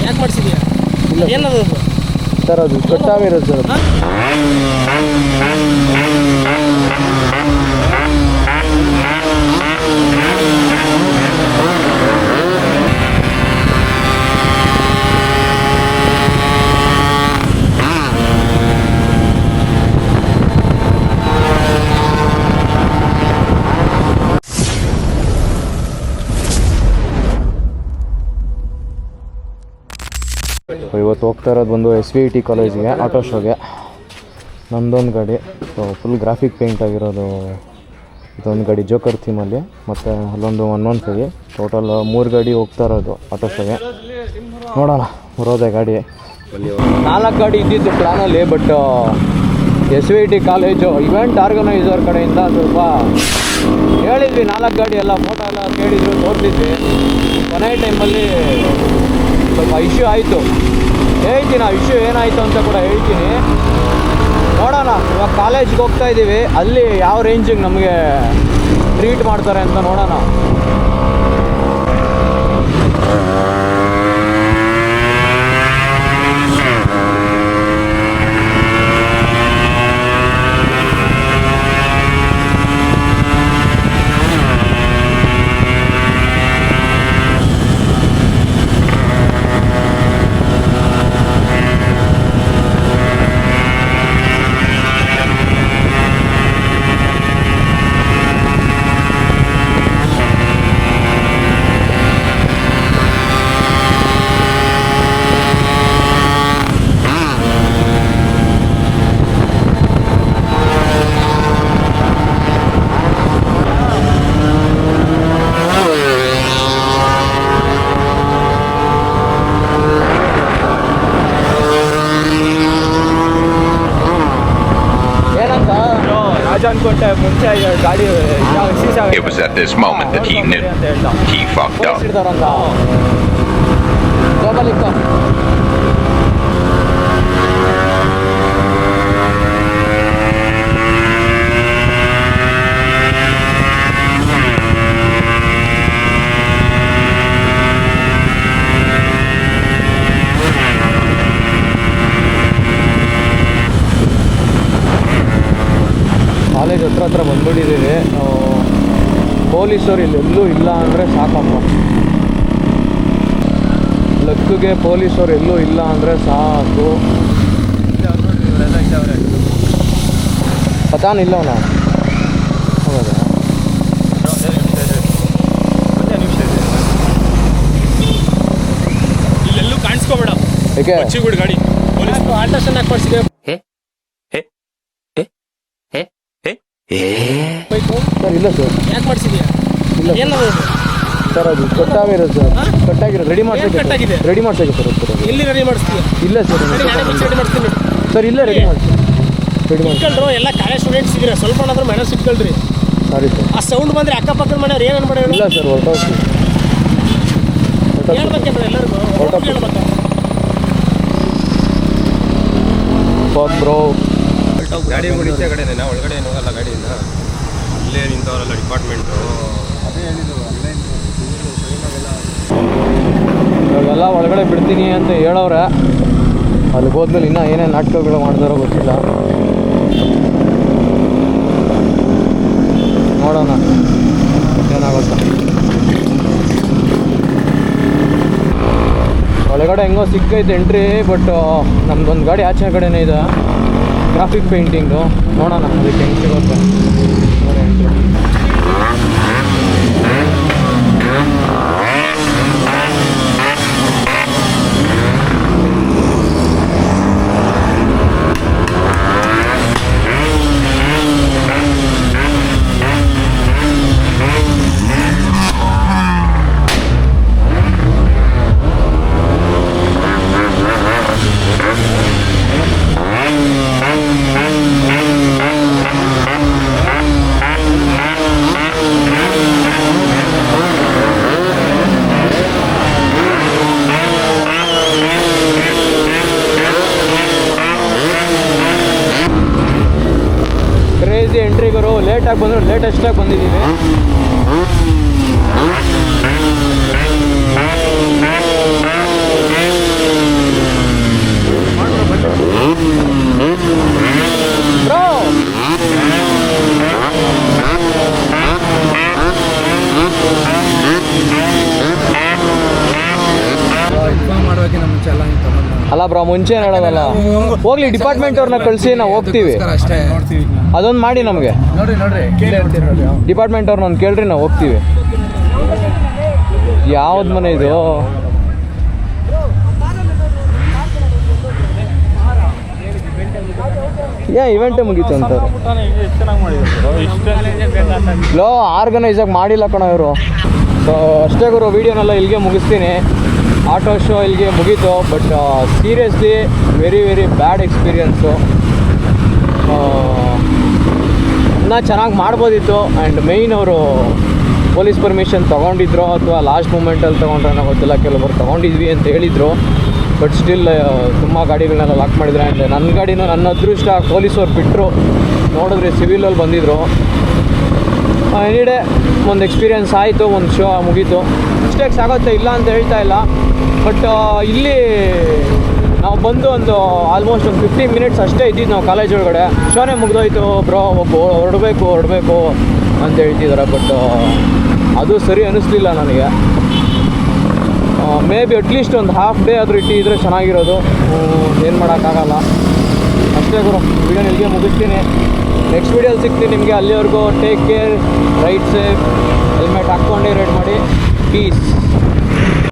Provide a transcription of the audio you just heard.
ಯಾಕೆ ಮಾಡಿಸಿದ್ಯಾ? ಇಲ್ಲ ಏನದು ಸರ್, ಅದು ಕಟ್ಟಾಗಿರೋದು ಸರ್. ಇವತ್ತು ಹೋಗ್ತಾ ಇರೋದು ಬಂದು SVIT ಕಾಲೇಜಿಗೆ, ಆಟೋ ಶೋಗೆ. ನಂದೊಂದು ಗಾಡಿ ಫುಲ್ ಗ್ರಾಫಿಕ್ ಪೇಂಟ್ ಆಗಿರೋದು, ಇದೊಂದು ಗಾಡಿ ಜೋಕರ್ ಥೀಮಲ್ಲಿ, ಮತ್ತು ಅಲ್ಲೊಂದು 115. ಟೋಟಲ್ 3 ಗಾಡಿ ಹೋಗ್ತಾ ಇರೋದು ಆಟೋ ಶೋಗೆ. ನೋಡೋಣ ಬರೋದೆ ಗಾಡಿ. 4 ಗಾಡಿ ಇದ್ದಿದ್ದು ಪ್ಲ್ಯಾನಲ್ಲಿ, but SVIT college event organizer ಕಡೆಯಿಂದ ಸ್ವಲ್ಪ ಹೇಳಿದ್ವಿ 4 ಗಾಡಿ ಎಲ್ಲ ಫೋಟೋ ಎಲ್ಲ ಕೇಳಿದ್ರು, ತೋರಿಸಿದ್ವಿ. ಕೊನೆ ಟೈಮಲ್ಲಿ ಸ್ವಲ್ಪ ಇಶ್ಯೂ ಆಯಿತು. ಹೇಳ್ತೀನಿ ಆ ಇಶ್ಯೂ ಏನಾಯಿತು ಅಂತ ಕೂಡ ಹೇಳ್ತೀನಿ. ನೋಡೋಣ, ಇವಾಗ ಕಾಲೇಜ್ಗೆ ಹೋಗ್ತಾ ಇದ್ದೀವಿ, ಅಲ್ಲಿ ಯಾವ ರೇಂಜಿಗೆ ನಮಗೆ ಟ್ರೀಟ್ ಮಾಡ್ತಾರೆ ಅಂತ ನೋಡೋಣ. It was at this moment that he knew he fucked up. College ಹತ್ರ ಬಂದ್ಬಿಟ್ಟಿದ್ದೀವಿ. ಪೊಲೀಸರು ಇಲ್ಲೆಲ್ಲೂ ಇಲ್ಲ ಅಂದರೆ ಸಾಕಮ್ಮ. ಲಕ್ಕಿಗೆ ಪೊಲೀಸರು ಎಲ್ಲೂ ಇಲ್ಲ ಅಂದರೆ ಸಾಕು. ಪತಾನಿಲ್ಲವನ ಹೌದಾ? ಇಲ್ಲೆಲ್ಲೂ ಕಾಣಿಸ್ಕೋಬೇಡ. ಏಕೆ ಗಾಡಿ ಆಲ್ಟ್ರೇಷನ್ ಹಾಕಿ ಮಾಡಿಸಿದೆ. ಸರ್ ಇಲ್ಲ ಸರ್. ಯಾಕೆ ಮಾಡಿಸಿದ್ಯಾ? ಇಲ್ಲ ಏನದು ಸರ್, ಅದು ಕಟ್ಟಾಗಿರೋದು ಸರ್. ಕಟ್ಟಾಗಿರೋದು ರೆಡಿ ಮಾಡ್ಸೋಕೆ ಸರ್. ಎಲ್ಲಿ ರೆಡಿ ಮಾಡಿಸ್ತೀಯ? ಇಲ್ಲ ಸರ್, ರೆಡಿ ಮಾಡಿಸ್ತೀನಿ ಸರ್. ಇಲ್ಲ ರೆಡಿ ಮಾಡಿ ಇಟ್ಕೊಳ್ರು. ಎಲ್ಲ ಕಾಲೇಜ್ ಸ್ಟೂಡೆಂಟ್ಸ್ ಇದ್ದೀರಾ, ಸ್ವಲ್ಪ ಏನಾದ್ರೂ ಮೈನಸ್ ಇಟ್ಕೊಳ್ರಿ. Sorry sir. ಆ ಸೌಂಡ್ ಬಂದರೆ ಅಕ್ಕಪಕ್ಕದ ಮನೆಯವ್ರು ಏನು ಅನ್ಬೇಡ. ಇಲ್ಲ ಸರ್, ಹೊರಟೋಗ್ತೀವಿ. ಹೇಳ್ಬೇಕೇನು ಎಲ್ಲರಿಗೂ ಹೇಳ್ಬೇಕು. ಬ್ರೋ ಗಾಡಿ ಈಚೆ ಕಡೆ ಒಳಗಡೆ ಏನು ಹೋಗಲ್ಲ ಗಾಡಿಯಿಂದ, ಇಲ್ಲೇ ನಿಂತವರಲ್ಲ ಡಿಪಾರ್ಟ್ಮೆಂಟು. ಅದೇ ಹೇಳಿದ್ರು ಇವಾಗೆಲ್ಲ ಒಳಗಡೆ ಬಿಡ್ತೀನಿ ಅಂತ ಹೇಳೋರೆ. ಅಲ್ಲಿಗೆ ಹೋದ್ಮೇಲೆ ಇನ್ನೂ ಏನೇನು ನಾಟಕಗಳು ಮಾಡ್ತಾರೋ ಗೊತ್ತಿಲ್ಲ. ನೋಡೋಣ ಏನಾಗುತ್ತೆ. ಒಳಗಡೆ ಹೆಂಗೋ ಸಿಕ್ಕೈತೆ ಎಂಟ್ರಿ, ಬಟ್ ನಮ್ದೊಂದು ಗಾಡಿ ಆಚೆ ಕಡೆನೇ ಇದೆ, ಗ್ರಾಫಿಕ್ ಪೇಂಟಿಂಗು. ನೋಡೋಣ ಅದಕ್ಕೆ ಹೆಂಗೆ ಸಿಗುತ್ತೆ ಎಂಟ್ರಿ. ಎಂಟ್ರಿಗರು ಲೇಟಾಗಿ ಬಂದರು, ಲೇಟೆಸ್ಟಾಗಿ ಬಂದಿದ್ದೀವಿ. ಹೇಳೋಕ್ಕಿಂತ ಮುಂಚೆ ಎಲ್ಲ ನೀವು ತಗೊಂಡು ಅಲ್ಲ ಬ್ರೋ ಮುಂಚೆ ಹೇಳೋದಲ್ಲ. ಹೋಗ್ಲಿ ಡಿಪಾರ್ಟ್ಮೆಂಟ್ ಅವ್ರನ್ನ ಕಳಿಸಿ ನಾವು ಹೋಗ್ತೀವಿ. ಅಷ್ಟೇ ಅದೊಂದು ಮಾಡಿ ನಮಗೆ. ನೋಡ್ರಿ ಕೇಳಿ ಹೇಳ್ತೀರಿ ನೋಡಿ. ಡಿಪಾರ್ಟ್ಮೆಂಟ್ ಅವ್ರನ್ನ ಕೇಳ್ರಿ, ನಾವು ಹೋಗ್ತೀವಿ. ಯಾವ್ದು ಮನೆ ಇದು? ಇವೆಂಟೇ ಮುಗೀತು ಅಂತಾರೆ. ಲೋ ಆರ್ಗನೈಸಾಗಿ ಮಾಡಿಲ್ಲ ಕಣ ಇವರು. ಸೊ ಅಷ್ಟೇ ಗುರು, ವೀಡಿಯೋನೆಲ್ಲ ಇಲ್ಲಿಗೆ ಮುಗಿಸ್ತೀನಿ. ಆಟೋ ಶೋ ಇಲ್ಲಿಗೆ ಮುಗೀತು. But seriously very very bad experience. ಇನ್ನೂ ಚೆನ್ನಾಗಿ ಮಾಡ್ಬೋದಿತ್ತು. ಆ್ಯಂಡ್ ಮೇಯ್ನ್ ಅವರು ಪೊಲೀಸ್ ಪರ್ಮಿಷನ್ ತೊಗೊಂಡಿದ್ರು ಅಥವಾ ಲಾಸ್ಟ್ ಮೂಮೆಂಟಲ್ಲಿ ತೊಗೊಂಡ್ರೆ ನಾವು ಗೊತ್ತಿಲ್ಲ, ಕೆಲವರು ತೊಗೊಂಡಿದ್ವಿ ಅಂತ ಹೇಳಿದರು. ಬಟ್ ಸ್ಟಿಲ್ ತುಂಬ ಗಾಡಿಗಳನ್ನೆಲ್ಲ ಲಾಕ್ ಮಾಡಿದ್ರು. ಆ್ಯಂಡ್ ನನ್ನ ಗಾಡಿನೂ ನನ್ನ ಅದೃಷ್ಟ ಪೊಲೀಸವ್ರು ಬಿಟ್ಟರು. ನೋಡಿದ್ರೆ ಸಿವಿಲಲ್ಲಿ ಬಂದಿದ್ದರು. ಎನಿಡೇ ಒಂದು ಎಕ್ಸ್ಪೀರಿಯನ್ಸ್ ಆಯಿತು, ಒಂದು ಶೋ ಮುಗೀತು. ಮಿಸ್ಟೇಕ್ಸ್ ಆಗುತ್ತೆ, ಇಲ್ಲ ಅಂತ ಹೇಳ್ತಾ ಇಲ್ಲ. ಬಟ್ ಇಲ್ಲಿ ನಾವು ಬಂದು ಒಂದು ಆಲ್ಮೋಸ್ಟ್ ಒಂದು 15 ಮಿನಿಟ್ಸ್ ಅಷ್ಟೇ ಇದ್ದಿದ್ದು ನಾವು ಕಾಲೇಜ್ ಒಳಗಡೆ. ಶೋನೇ ಮುಗಿದೋಯ್ತು ಬ್ರೋ, ಹೊರಡಬೇಕು ಅಂತ ಹೇಳ್ತಿದ್ದಾರೆ. ಬಟ್ ಅದು ಸರಿ ಅನ್ನಿಸ್ಲಿಲ್ಲ ನನಗೆ. ಮೇ ಬಿ ಅಟ್ಲೀಸ್ಟ್ ಒಂದು ಹಾಫ್ ಡೇ ಆದರೂ ಇಟ್ಟಿದ್ರೆ ಚೆನ್ನಾಗಿರೋದು. ಏನು ಮಾಡೋಕ್ಕಾಗಲ್ಲ. ಅಷ್ಟೇ ಗುರು, ವಿಡಿಯೋನ ಇಲ್ಲಿಗೆ ಮುಗಿಸ್ತೀನಿ. ನೆಕ್ಸ್ಟ್ ವೀಡಿಯೋಲಿ ಸಿಗ್ತೀನಿ ನಿಮಗೆ. ಅಲ್ಲಿವರೆಗೂ take care, ride safe, helmet ಹಾಕ್ಕೊಂಡೇ ರೈಡ್ ಮಾಡಿ. ಪೀಸ್.